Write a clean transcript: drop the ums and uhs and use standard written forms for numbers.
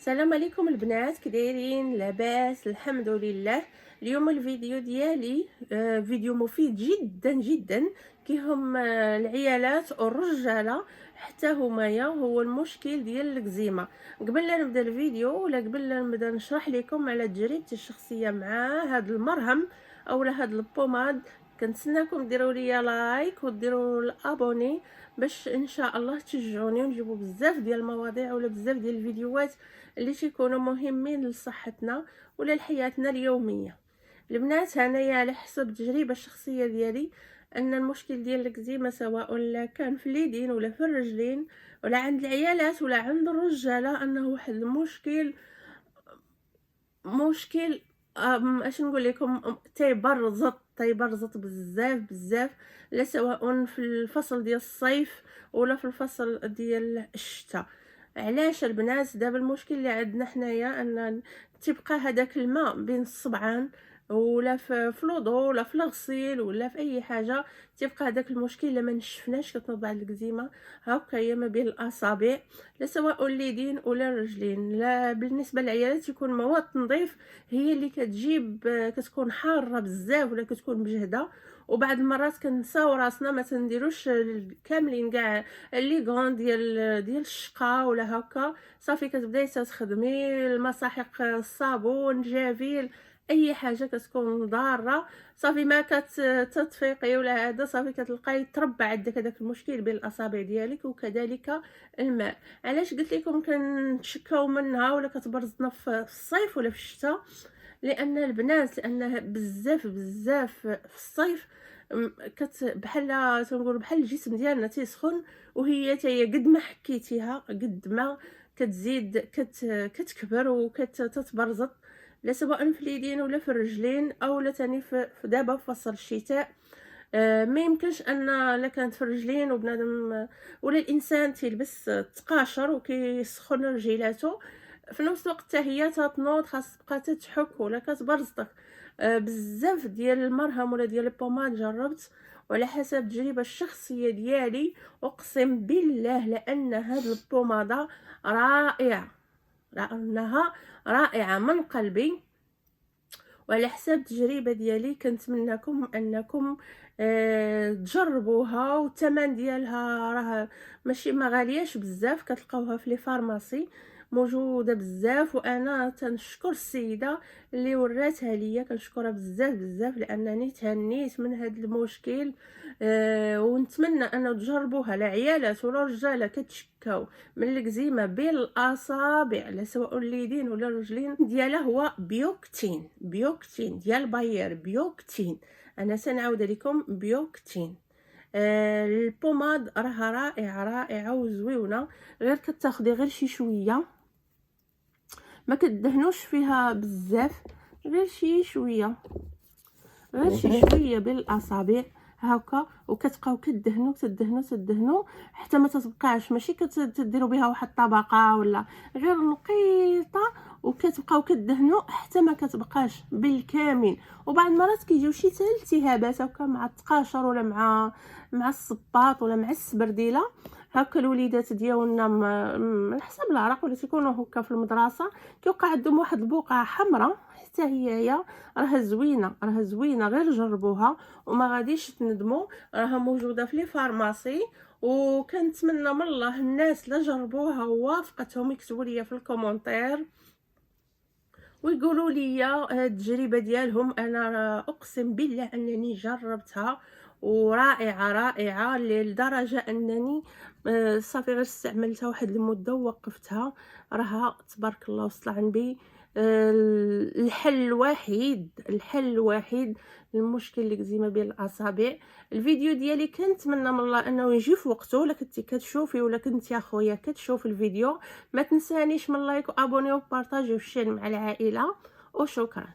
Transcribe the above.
السلام عليكم البنات، كي دايرين؟ لاباس الحمد لله. اليوم الفيديو ديالي فيديو مفيد جدا جدا. كي هم العيالات والرجاله حتى همايا هو المشكل ديال الكزيمه. قبل لا نبدا الفيديو ولا قبل لا نبدا نشرح لكم على تجربتي الشخصيه مع هذا المرهم او هذا البوماد، كنتسناكم ديروا لي لايك وديروا الابوني باش ان شاء الله تشجعوني ونجيبوا بزاف ديال المواضيع ولا بزاف ديال الفيديوهات اللي تيكونوا مهمين لصحتنا ولا لحياتنا اليوميه. البنات، انايا على حسب التجربه الشخصيه ديالي ان المشكل ديال الكزيمه سواء لا كان في اليدين ولا في الرجلين ولا عند العيالات ولا عند الرجاله انه واحد المشكل مشكل اش نقول لكم، تيبرزط بزاف بزاف، لا سواء في الفصل ديال الصيف ولا في الفصل ديال الشتاء. علاش البنات؟ دابا المشكل اللي عندنا حنايا ان تبقى هذاك الماء بين الصبعان ولا في الوضوء ولا في الغسيل ولا في اي حاجه، تبقى هذاك المشكل الا ما نشفناش كتنوض بعض الكزيمه هكايا ما بين الاصابع، لا سواء اليدين ولا الرجلين. لا بالنسبه للعيالات يكون مواد التنظيف هي اللي كتجيب، كتكون حاره بزاف ولا كتكون مجهده، وبعض المرات كنساو راسنا ما تنديروش كاملين كاع لي غون ديال الشقه ولا هكا. صافي كتبداي تخدمي المساحيق، الصابون، جافيل، اي حاجه كتكون ضاره، صافي ما كتتفيقي ولا هذا، صافي كتلقاي تربع عندك هذاك المشكل بين الاصابع ديالك. وكذلك الماء. علاش قلت لكم كنتشكاو منها ولا كتبرزنا في الصيف ولا في الشتاء؟ لان البنات، لانها بزاف بزاف في الصيف بحال تنقول بحال الجسم ديالنا تيسخن، وهي تاهي قد ما حكيتيها قد ما كتزيد كتكبر وكتتبرزط، لا سواء في اليدين ولا في الرجلين او لا تاني في دابا في فصل الشتاء. ما يمكنش ان لا كانت في الرجلين وبنادم ولا الانسان تيلبس تقاشر وكيسخن رجيلاته في نفس الوقت حتى هي تتنوض خاص تبقى تتحك ولا كتبرزطك. بزاف ديال المرهم ولا ديال البوماد جربت، وعلى حسب التجربه الشخصيه ديالي اقسم بالله لان هاد البوماده رائعه، لانها رائعه من قلبي. وعلى حساب التجربه ديالي كنتمنىكم انكم تجربوها، والثمن ديالها راه ماشي ما غالياش بزاف، كتلقاوها في لي فارماسي موجوده بزاف. وانا تنشكر السيده اللي وراتها ليا، كنشكرها بزاف بزاف لانني تهنيت من هذا المشكل. ونتمنى ان تجربوها العيالات ولا الرجاله كتشكاو من الكزيمه بين الاصابع لا سواء اليدين ولا الرجلين ديالها، هو بيوكتين ديال باير، بيوكتين. انا سنعاود لكم بيوكتين. البوماد راها رائعه وزويونه، غير كتاخدي غير شي شويه، ما كدهنوش فيها بزاف، غير شي شويه بين الاصابع هكا، وكتبقاو تدهنوا حتى ما تتبقاش، ماشي كتديروا بها واحد الطبقه ولا غير نقيطه، وكتبقاو كدهنوا حتى ما كتبقاش بالكامل. وبعض المرات كيجيو شي التهابات هكا مع التقاشر ولا مع الصباط ولا مع السبرديله هكا. الوليدات ديالنا من حسب العرق ولا تيكونوا هكا في المدرسه كيوقع عندهم واحد البقعه حمراء، حتى هي راها زوينه، غير جربوها وما غاديش تندموا. راها موجوده في لي فارماسي، وكنتمنى من الله الناس لا جربوها ووافقتهم يكتبوا لي في الكومونتير ويقولوا لي التجربه ديالهم. انا اقسم بالله انني جربتها ورائعه لدرجه انني صافي غير استعملتها واحد المده ووقفتها. راها تبارك الله وصل عندي الحل الوحيد للمشكل الكزيمه بين الاصابع. الفيديو ديالي كنتمنى من الله انه يجي في وقته. ولا كنتي كتشوفي ولا كنت يا خويا كتشوف الفيديو، ما تنسانيش من لايك وابوني وبارطاجيو الشين مع العائله، وشكرا.